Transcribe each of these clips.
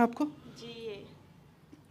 आपको? जी ये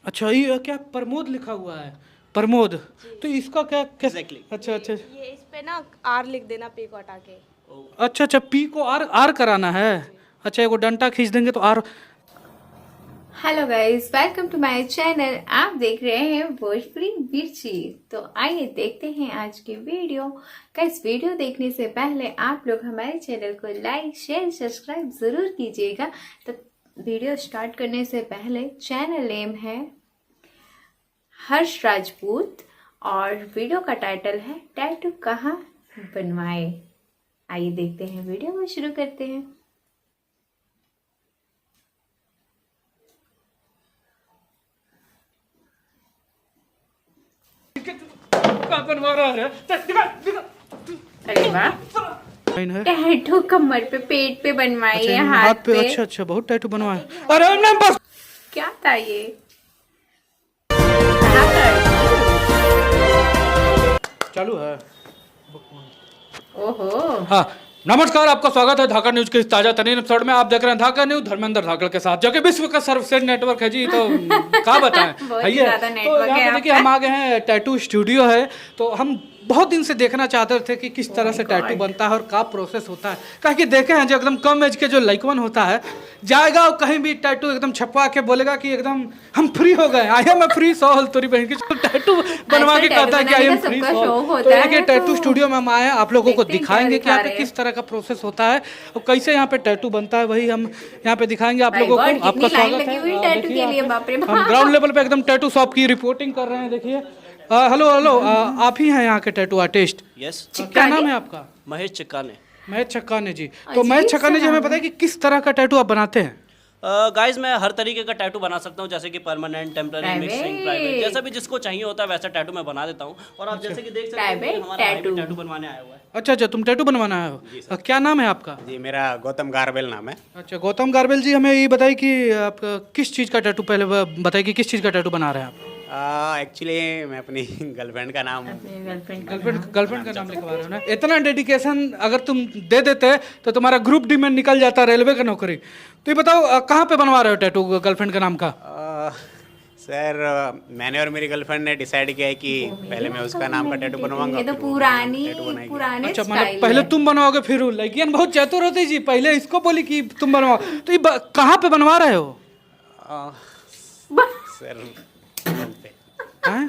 अच्छा, ये क्या प्रमोद लिखा हुआ है? प्रमोद, तो इसका क्या कैसे? Exactly. अच्छा अच्छा ये इस पे ना आर लिख देना पी को हटा के। अच्छा अच्छा, पी को आर आर कराना है। अच्छा, एगो डंटा खींच देंगे तो आर। Hello guys, welcome to my channel. आप देख रहे हैं भोजपुरी मिर्ची। तो आइए देखते हैं आज की वीडियो। गाइस, वीडियो देखने से पहले आप लोग हमारे चैनल को लाइक शेयर सब्सक्राइब जरूर कीजिएगा। तो वीडियो स्टार्ट करने से पहले चैनल नेम है हर्ष राजपूत और वीडियो का टाइटल है टैटू कहाँ बनवाए। आइए देखते हैं, वीडियो को शुरू करते हैं। बनवा रहा है। अरे वाह, टैटू कमर पे, पेट पे बनवाई अच्छा, है, हाथ पे। पे। अच्छा अच्छा, बहुत टैटू बनवाए। अरे नहीं, बस क्या था ये? कहाँ पर? चालू है। ओहो, हाँ, नमस्कार, आपका स्वागत है धाकड़ न्यूज के इस ताजा तरीन एपिसोड में। आप देख रहे हैं धाकड़ न्यूज धर्मेंद्र धाकड़ के साथ, जो कि विश्व का सर्वश्रेष्ठ नेटवर्क है जी। तो क्या बताएं, बहुत ही ज्यादा तो नेटवर्क यहाँ है पे देखिए, हम आ गए हैं, टैटू स्टूडियो है। तो हम बहुत दिन से देखना चाहते थे कि किस तरह से टैटू बनता है और क्या प्रोसेस होता है। कहा कि देखे हैं जो एकदम कम एज के जो लइकवन होता है, जाएगा और कहीं भी टैटू एकदम छपवा के बोलेगा कि एकदम हम फ्री हो गए, आई एम फ्री सोल, तोरी बहन की टैटू बनवा के कहता है कि आई एम फ्री सोल। तो देखिए, टैटू स्टूडियो में हम आए हैं, आप लोगों को दिखाएंगे कि यहाँ पे किस तरह का प्रोसेस होता है और कैसे यहाँ पे टैटू बनता है, वही हम यहाँ पे दिखाएंगे आप लोगों को। आपका स्वागत है। टैटू के लिए, बाप रे हम ग्राउंड लेवल पे एकदम टैटू शॉप की रिपोर्टिंग कर रहे हैं। देखिए, हेलो हेलो, आप ही हैं यहाँ के टैटू आर्टिस्ट? यस, क्या नाम है आपका? महेश चिक्काने। महेश छक्काने जी। तो महेश छक्काने जी, हमें पता है कि किस तरह का टैटू आप बनाते हैं? गाइस, मैं हर तरीके का टैटू बना सकता हूँ, जैसे कि परमानेंट, टेम्पररी, मिक्सिंग, प्राइवेट, जैसा भी जिसको चाहिए होता है वैसा टैटू मैं बना देता हूँ। और आप जैसे कि देख सकते हैं कि हमारा भाई भी टैटू बनवाने आया हुआ है। अच्छा अच्छा, तुम टैटू बनवाना आए हो। क्या नाम है आपका? जी, मेरा गौतम गारवेल नाम है। अच्छा, गौतम गारवेल जी, हमें ये बताइए कि आप किस चीज़ का टैटू, पहले बताइए कि किस चीज़ का टैटू बना रहे हैं आप? एक्चुअली मैं अपनी गर्लफ्रेंड का नाम गर्लफ्रेंड का नाम लिखवा रहे हो ना। इतना डेडिकेशन अगर तुम दे देते तो तुम्हारा ग्रुप डी में निकल जाता, रेलवे का नौकरी। तो ये बताओ, कहाँ पे बनवा रहे हो टैटू गर्लफ्रेंड का नाम का? सर, मैंने और मेरी गर्लफ्रेंड ने डिसाइड किया है कि पहले मैं उसका नाम का टैटू बनवाऊंगा। ये तो पुराने अच्छा, स्टाइल मतलब पहले तुम बनवाओगे फिर वो। लड़कियां बहुत चतुर होती जी, पहले इसको बोली कि तुम बनवाओ। तो ये कहाँ पे बनवा रहे हो? सर, हैं?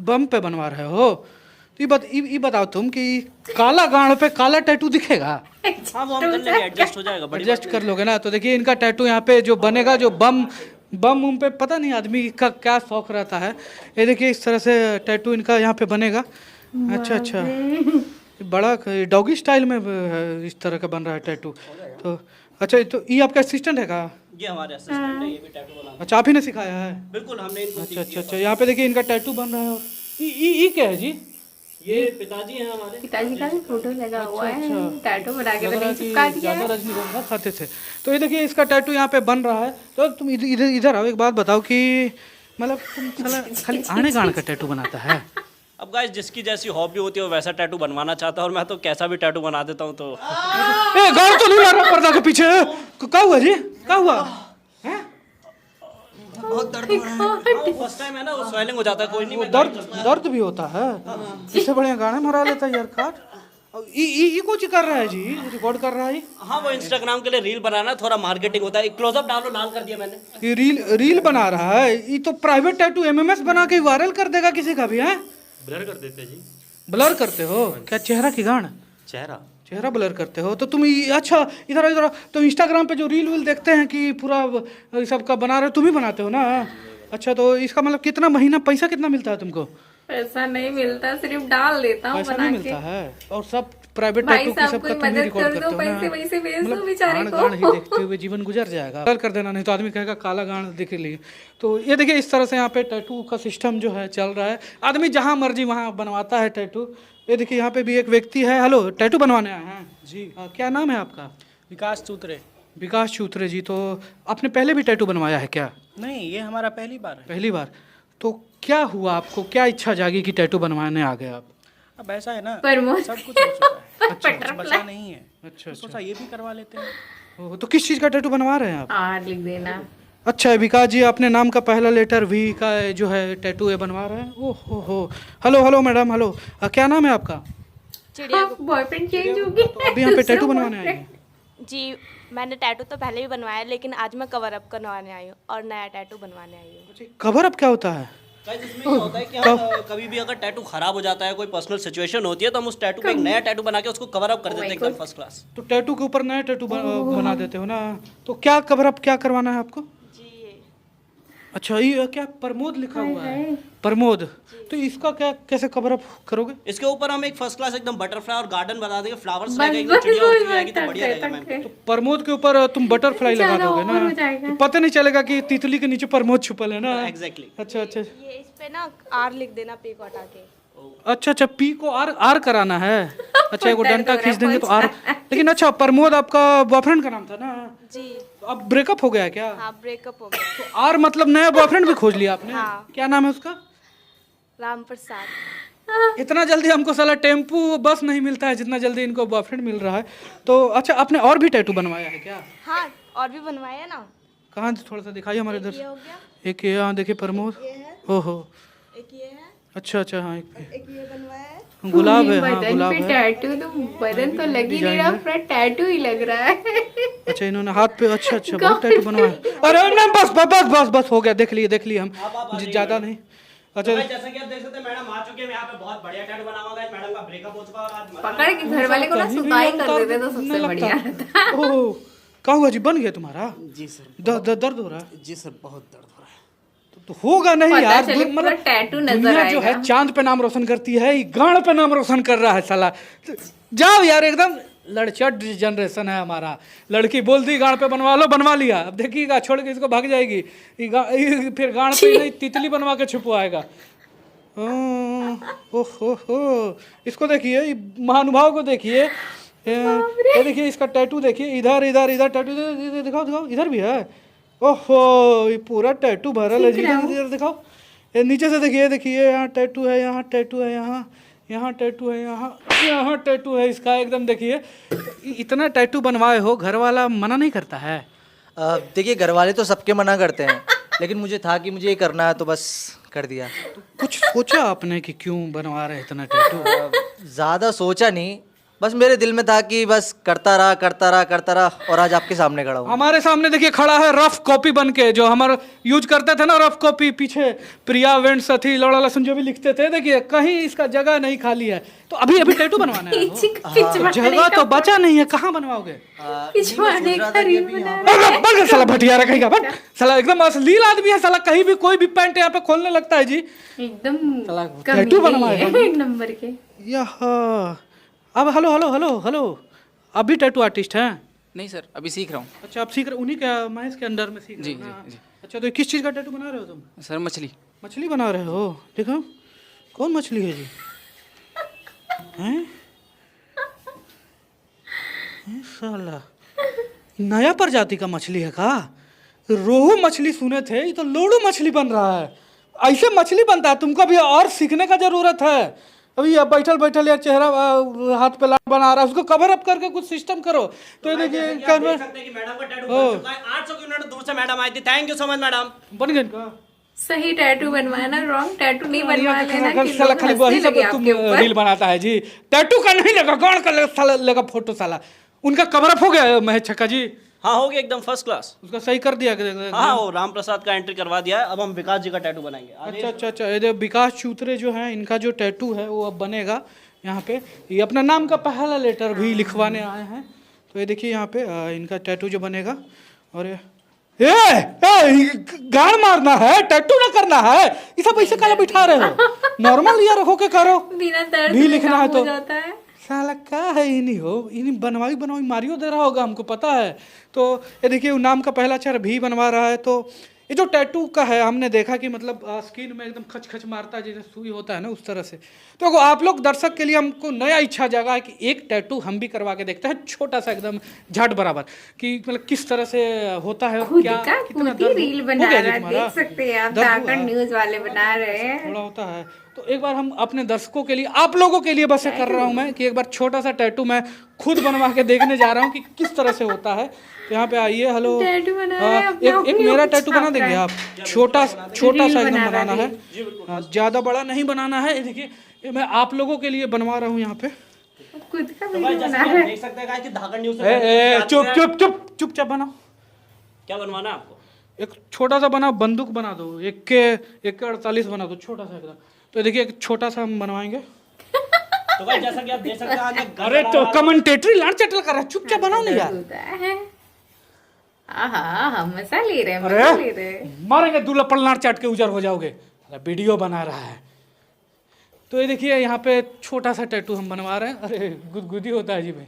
बम पे बनवा रहे हो? तो ये बताओ तुम कि काला गांड पे काला टैटू दिखेगा? हाँ, वो हम कर लेंगे, एडजस्ट हो जाएगा, बड़ी एडजस्ट कर लोगे ना? तो देखिए, इनका टैटू यहाँ पे जो बनेगा, जो बम उम पे पता नहीं आदमी का क्या शौक रहता है। ये देखिए, इस तरह से टैटू इनका यहाँ पे बनेगा। अच्छा अच्छा, बड़ा डॉगी स्टाइल में इस तरह का बन रहा है टैटू। तो अच्छा, तो ये आपका असिस्टेंट है का? ये हमारे असिस्टेंट है, ये भी टैटू बना। अच्छा, आप ही ने सिखाया है? बिल्कुल, हमने इनको अच्छा अच्छा अच्छा, यहाँ पे देखिए इनका टैटू बन रहा है। ये क्या है जी? ये पिताजी हैं हमारे। पिताजी का भी फोटो लगा हुआ है। अच्छा। टैटू बना के लग तो रहा है नहीं कि चिपका दिया ज्यादा है। रजनीगंधा खाते थे। तो ये देखिए, इसका टैटू यहाँ पे बन रहा है। तो तुम इधर इधर आओ, एक बात बताओ कि मतलब तुम साला खाली आने गाड़ का टैटू बनाता है? अब गाइस, जिसकी जैसी हॉबी होती है वो वैसा टैटू बनवाना चाहता है, और मैं तो कैसा भी टैटू बना देता हूँ। तो ए, गाड़ तो नहीं लग रहा पर्दा के पीछे? क्या हुआ जी, क्या हुआ? बहुत दर्द हो रहा है। फर्स्ट टाइम है ना, वो स्वेलिंग हो जाता है। कोई नहीं, मैं दर्द भी होता है? इससे बढ़िया गाने मरा लेता यार। काट ये कुछ कर रहा है जी, रिकॉर्ड कर रहा है। हाँ, वो इंस्टाग्राम के लिए रील बनाना, थोड़ा मार्केटिंग होता है। क्लोजअप डालो, लाल कर दिया मैंने। ये रील बना रहा है। ये तो प्राइवेट टैटू एमएमएस बना के वायरल कर देगा किसी का भी। है ब्लर कर देते जी। ब्लर करते हो क्या चेहरा की गांड? चेहरा ब्लर करते हो? तो तुम अच्छा, इधर इधर तो इंस्टाग्राम पे जो रील देखते हैं कि पूरा सब का बना रहे हो, तुम ही बनाते हो ना? अच्छा, तो इसका मतलब कितना महीना पैसा कितना मिलता है तुमको? पैसा नहीं मिलता, सिर्फ डाल देता हूँ पैसा बना नहीं के। मिलता है। और सब प्राइवेट भाई टैटू की साहब, सब का कोई तुम ही मदद रिकॉर्ड कर करते दो, हो ना? पैसे वैसे भेज दो बेचारे गांड को। गांड ही देखते हुए जीवन गुजर जाएगा। कर देना, नहीं तो आदमी कहेगा काला गांड दिख लिए। तो ये देखिए, इस तरह से यहाँ पे टैटू का सिस्टम जो है चल रहा है। आदमी जहाँ मर्जी वहाँ बनवाता है टैटू। ये देखिए, यहाँ पे भी एक व्यक्ति है। हेलो, टैटू बनवाने आए हैं जी? क्या नाम है आपका? विकास चूत्रे। विकास चूत्रे जी। तो आपने पहले भी टैटू बनवाया है क्या? नहीं, ये हमारा पहली बार है। पहली बार? तो क्या हुआ आपको, क्या इच्छा जागी कि टैटू बनवाने आ गए आप? अब ऐसा है ना, प्रमोद सब कुछ हो चुका है। अच्छा, कुछ बचा नहीं है। अच्छा तो सोचा ये भी करवा लेते हैं। तो किस चीज़ का टैटू बनवा रहे हैं आप? आर लिख देना। अच्छा है विकास जी, अपने नाम का पहला लेटर वी का जो है टैटू है बनवा रहे हैं। ओह हो। Hello hello madam, hello. क्या नाम है आपका? चिड़िया बॉयफ्रेंड चेंज हो गया। अभी यहाँ पे टैटू बनवाने आए हैं? जी, मैंने टैटू तो पहले भी बनवाया है, लेकिन आज मैं कवर अप करवाने आई हूँ और नया टैटू बनवाने आई हूँ। कवर अप क्या होता है? गाइस इसमें क्या होता है कि हम कभी भी अगर टैटू खराब हो जाता है, कोई पर्सनल सिचुएशन होती है, तो हम उस टैटू पे एक नया टैटू बना के उसको कवर अप कर देते हैं एकदम फर्स्ट क्लास। तो टैटू के ऊपर नया टैटू बना देते हो ना? तो क्या कवर अप क्या करवाना है आपको? जी ये अच्छा, ये क्या प्रमोद लिखा हुआ है? प्रमोद, तो इसका क्या कैसे कवर अप करोगे? इसके ऊपर हम एक फर्स्ट क्लास एकदम बटरफ्लाई और गार्डन बना देंगे, फ्लावर्स रहेगा, एकदम चिड़िया उड़ती रहेगी, तो बढ़िया रहेगा मैम। तो प्रमोद के ऊपर तुम बटरफ्लाई लगा ज्यादा दोगे ओवर हो ना, जाएगा। तो पता नहीं चलेगा कि तितली के नीचे प्रमोद छुपल है ना। एग्जैक्टली। अच्छा अच्छा ये इस पे ना आर लिख देना पी को हटा के। अच्छा अच्छा, पी को आर आर कराना है। अच्छा, एगो डंडा खींच देंगे तो आर। लेकिन अच्छा, प्रमोद आपका बॉयफ्रेंड का नाम था ना? जी तो अब ब्रेकअप हो गया है क्या? हाँ, ब्रेकअप हो गया। तो आर मतलब नया बॉयफ्रेंड भी खोज लिया आपने? हाँ। क्या नाम है उसका? राम प्रसाद। इतना जल्दी हमको साला टेम्पू बस नहीं मिलता है जितना जल्दी इनको बॉयफ्रेंड मिल रहा है। तो अच्छा, आपने और भी टैटू बनवाया है क्या? हाँ, और भी बनवाया ना। कहाँ से, थोड़ा सा दिखाइए हमारे इधर ये से। हो गया, एक ये, यहाँ देखिए प्रमोद। ओहो, एक ये है, अच्छा अच्छा, हाँ एक एक ये बनवाया है। गुलाब है। हाँ बदन गुलाब पे है। टैटू तो बदन तो लग ही नहीं रहा, पूरा टैटू ही लग रहा है। अच्छा, इन्होंने हाथ पे, अच्छा अच्छा, बहुत टैटू बनवाया। अरे नहीं, बस बस बस बस बस हो गया, देख लिए हम ज्यादा नहीं। अच्छा, भाई जैसा कि आप देख सकते हैं, मैडम आ चुके हैं यहाँ पे, बहुत बढ़िया टैटू बना हुआ है। मैडम का ब्रेकअप हो चुका है और आज पकड़ के घर वाले को ना सुताई कर देते तो सबसे बढ़िया रहता। ओह, क्या हुआ जी, बन गया तुम्हारा? जी सर। दर्द हो रहा है? जी सर, बहुत दर्द हो रहा है। तो होगा नहीं पता यार, चले पूरा टैटू नजर दुनिया जो है आएगा। चांद पे नाम रोशन करती है, ये गांड पे नाम रोशन कर रहा है साला। तो जाओ यार, एकदम लड़चट जनरेशन है हमारा। लड़की बोल दी गांड पे बनवा लो, बनवा लिया। अब देखिएगा, छोड़ के इसको भाग जाएगी। ये फिर गांड पे नहीं तितली बनवा के छुपवाएगा। ओहो, इसको देखिए, ये महानुभाव को देखिए। ये देखिए इसका टैटू देखिए, इधर इधर इधर टैटू दिखाओ दिखाओ, इधर भी है। ओहो, ये पूरा टैटू भरल है जी। इधर दिखाओ, ये नीचे से देखिए, देखिए यहाँ टैटू है, यहाँ टैटू है, यहाँ टैटू है, यहाँ टैटू है इसका, एकदम देखिए। इतना टैटू बनवाए हो, घर वाला मना नहीं करता है? देखिए, घर वाले तो सबके मना करते हैं, लेकिन मुझे था कि मुझे ये करना है तो बस कर दिया। कुछ सोचा आपने कि क्यों बनवा रहे इतना टैटू? ज़्यादा सोचा नहीं, बस मेरे दिल में था कि बस करता रहा और आज आपके सामने खड़ा हूँ। हमारे सामने देखिए खड़ा है रफ कॉपी बन के, जो हमारा यूज करते थे ना रफ कॉपी, पीछे प्रिया वेंट सथी लौड़ा लहसुन जो भी लिखते थे, देखिए कहीं इसका जगह नहीं खाली है। तो अभी टैटू बनवाना है वो। तो जगह तो बचा नहीं है, कहाँ बनवाओगे? बन गया साला भटिया रखेगा, बन साला, एकदम अश्लील आदमी है साला। कहीं भी कोई भी पैंट यहाँ पे खोलने लगता है जी, एकदम टैटू बनवाएगा एक नंबर के। यह अब हेलो, अभी टैटू आर्टिस्ट हैं? नहीं सर, अभी सीख रहा हूँ। अच्छा, आप सीख रहे, उन्हीं के महेश के अंडर में सीख रहे हो ना? जी। अच्छा, तो किस चीज़ का टैटू बना रहे हो तुम? सर मछली। मछली बना रहे हो? देखो कौन मछली है जी? हैं? साला नया प्रजाति का मछली है का? रोहू मछली सुने थे, ये तो लोड़ू मछली बन रहा है। ऐसे मछली बनता है? तुमको भी और सीखने का जरूरत है। अभी अब बैठल यार चेहरा हाथ पे लाट बना रहा है, उसको कवर अप करके कुछ सिस्टम करो। तो ये देखिए देख सकते हैं कि मैडम का टैटू बन चुका है। 800 किलोमीटर दूर से मैडम आई थी। Thank you so much madam. बन गया इनका? सही टैटू बनवाना, रॉन्ग टैटू नहीं बनवा लेना कि साला लोग खाली हंसने वही सब लगे तुम आपके ऊपर। रील बनाता है जी। टैटू का नहीं लगा, गाड़ का साला लगा फोटो साला। उनका कवर अप हो गया महेश छक्का जी? हाँ, हो गया एकदम फर्स्ट क्लास। उसका सही कर दिया? हाँ, वो राम प्रसाद का एंट्री करवा दिया है। अब हम विकास जी का टैटू बनाएंगे। अच्छा, ये जो विकास चूतरे जो हैं, इनका जो टैटू है वो अब बनेगा यहाँ पे। ये अपना नाम का पहला लेटर भी लिखवाने आए हैं। तो ये देखिए यहाँ पे इनका टैटू जो बनेगा। और गाड़ मारना है, टैटू ना करना है, ये सब ऐसे काला बिठा रहे हो? नॉर्मल यार होके करो, बिना दर्द भी में लिखना काम है हो तो जाता है। साला क्या है, इन्हीं हो, इन्हीं बनवाई मारियो दे रहा होगा, हमको पता है। तो ये देखिए वो नाम का पहला अक्षर भी बनवा रहा है। तो ये जो टैटू का है, हमने देखा कि मतलब स्किन में एकदम खच खच मारता है, जैसे सुई होता है ना, उस तरह से। तो आप लोग दर्शक के लिए हमको नया इच्छा जागा है कि एक टैटू हम भी करवा के देखते हैं, छोटा सा एकदम झट बराबर, कि मतलब किस तरह से होता है, खुद क्या का कितना खुद ही दर्द रील हो बना गया रहा है, तुम्हारा? देख सकते हैं आप, दर्द जाकर हुआ? न्यूज वाले बना रहे हैं। थोड़ा होता है। तो एक बार हम अपने दर्शकों के लिए, आप लोगों के लिए बस ये कर रहा हूँ मैं कि एक बार छोटा सा टैटू मैं खुद बनवा के देखने जा रहा हूँ कि किस तरह से होता है। तो यहाँ पे आइए, हेलो। टैटू बनाया है, अपना एक अपनी मेरा ऊँच टैटू बना छाप देंगे रहा आप? छोटा छोटा सा एकदम बना रहा बनाना है, हाँ, ज़्यादा बड़ा नहीं बनाना है। ये देखिए, ये मैं आप लोगों के लिए बनवा रहा हूँ यहाँ पे। खुद का तो भाई वीडियो जैसे बना कि रहा आप है। देख सकते हैं कि धाकड़ न्यूज़ से चुप चुप चुप चुपचाप बनाओ। क्या बनवाना है आपको? एक छोटा सा बना, बंदूक बना दो, 1 के 48 बना दो, छोटा सा एकदम। तो देखिए एक छोटा सा हम बनवाएंगे। तो भाई जैसा कि आप देख सकते हैं आज मैं अरे तो कमेंटेटरी लाड़ चटल कर रहा है, चुपचाप बनाओ नहीं यार। होता है। आहा, मजा ले रहे हैं, अरे मजा ले रहे हैं। मारेंगे दूल्हा पलनार चाट के उजर हो जाओगे। अरे वीडियो बना रहा है। तो ये देखिए यहाँ पे छोटा सा टैटू हम बनवा रहे हैं। अरे गुदगुदी होता है जी भाई,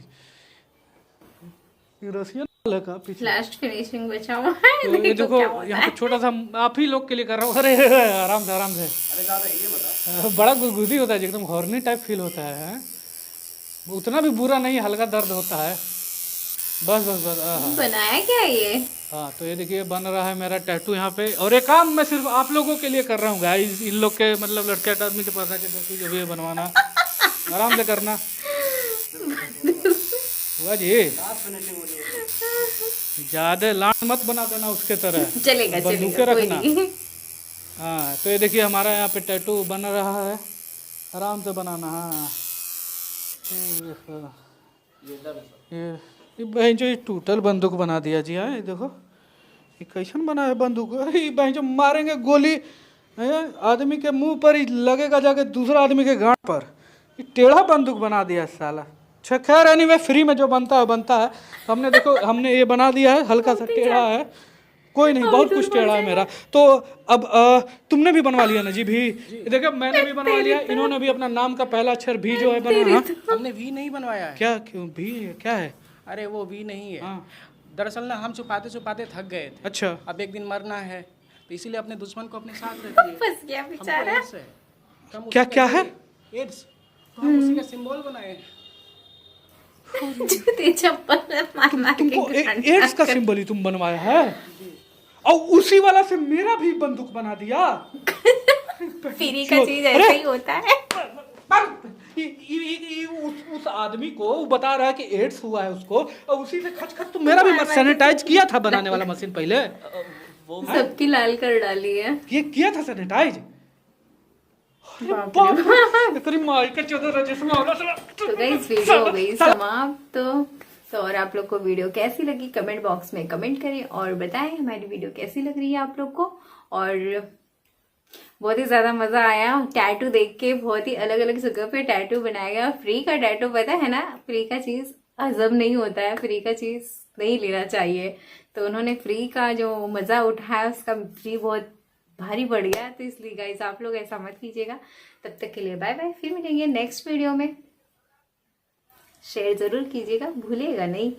ये रसियन वाला का पीछे। लास्ट फिनिशिंग बचा हुआ है, तो ये देखो देखो क्या होता यहाँ है। पे छोटा सा आप ही लोग के लिए कर रहा हूँ। अरे आराम से आराम से। अरे ज़्यादा ये बता। बड़ा गुदगुदी होता है जी, एकदम हॉर्नी टाइप फील होता है। उतना भी बुरा नहीं, हल्का दर्द होता है। बस बस बस। हाँ बनाया क्या ये? हाँ, तो ये देखिए बन रहा है मेरा टैटू यहाँ पे। और ये काम मैं सिर्फ आप लोगों के लिए कर रहा हूँ गाइस, इन लोग के मतलब लड़के आदमी के पास आके टैटू जो भी है बनवाना, आराम से करना। हुआ जी, ज्यादा लाड मत बना देना उसके तरह, चलेगा बंदूकें चलेगा, कोई रखना। नहीं। हाँ, तो ये देखिए हमारा यहाँ पे टैटू बन रहा है, आराम से बनाना। हाँ, ये बहन जो टूटल बंदूक बना दिया जी। हाँ, ये देखो ये कैसन बना है बंदूक। ये बहन जो मारेंगे गोली आदमी के मुंह पर ही लगेगा, जाके दूसरा आदमी के गांड पर। ये टेढ़ा बंदूक बना दिया है साला। अच्छा खैर, एनीवे फ्री में जो बनता है बनता है। हमने देखो हमने ये बना दिया है, हल्का सा टेढ़ा है, कोई नहीं, बहुत कुछ टेढ़ा है मेरा। तो अब तुमने भी बनवा लिया ना जी भी? देखो मैंने भी बनवा लिया, इन्होंने भी अपना नाम का पहला अक्षर भी जो है बनवाना। हमने वी नहीं बनवाया है। क्या क्यों भी क्या है? अरे वो वी नहीं है। हाँ। दरअसल ना हम छुपाते छुपाते थक गए थे। अच्छा, अब एक दिन मरना है, तो इसीलिए अपने दुश्मन को अपने साथ रखिए। फंस गया हमको बेचारा। एड्स है। तो हम क्या उसी क्या का है? एड्स। तो हम उसी का सिंबल बनाए। जूते चप्पल मार मार के तुमको घंटा एड्स का सिंबल ही तुम बनवाया है, और उसी वाला से मेरा भी बंदूक बना दिया। फ्री का चीज ऐसा ही होता है। उस आदमी को वो बता रहा है कि एड्स हुआ है उसको, और उसी से खच खच तो मेरा भी सैनिटाइज किया था बनाने वाला मशीन पहले। सबकी लाल कर डाली है। ये किया था सैनिटाइज। तेरी माई का चौदह रजिस्टर में होला साला। तो गाइस वीडियो हो गई समाप्त। तो और आप लोग को वीडियो कैसी लगी कमेंट बॉक्स में कमेंट करें और बताएं हमारी वीडियो कैसी लग रही है आप लोग को। और बहुत ही ज्यादा मजा आया टैटू देख के, बहुत ही अलग अलग जगह पे टैटू बनाया गया। फ्री का टैटू, पता है ना, फ्री का चीज हजम नहीं होता है, फ्री का चीज नहीं लेना चाहिए। तो उन्होंने फ्री का जो मजा उठाया उसका फ्री बहुत भारी पड़ गया। तो इसलिए गाइस आप लोग ऐसा मत कीजिएगा। तब तक के लिए बाय बाय, फिर मिलेंगे नेक्स्ट वीडियो में। शेयर जरूर कीजिएगा, भूलिएगा नहीं।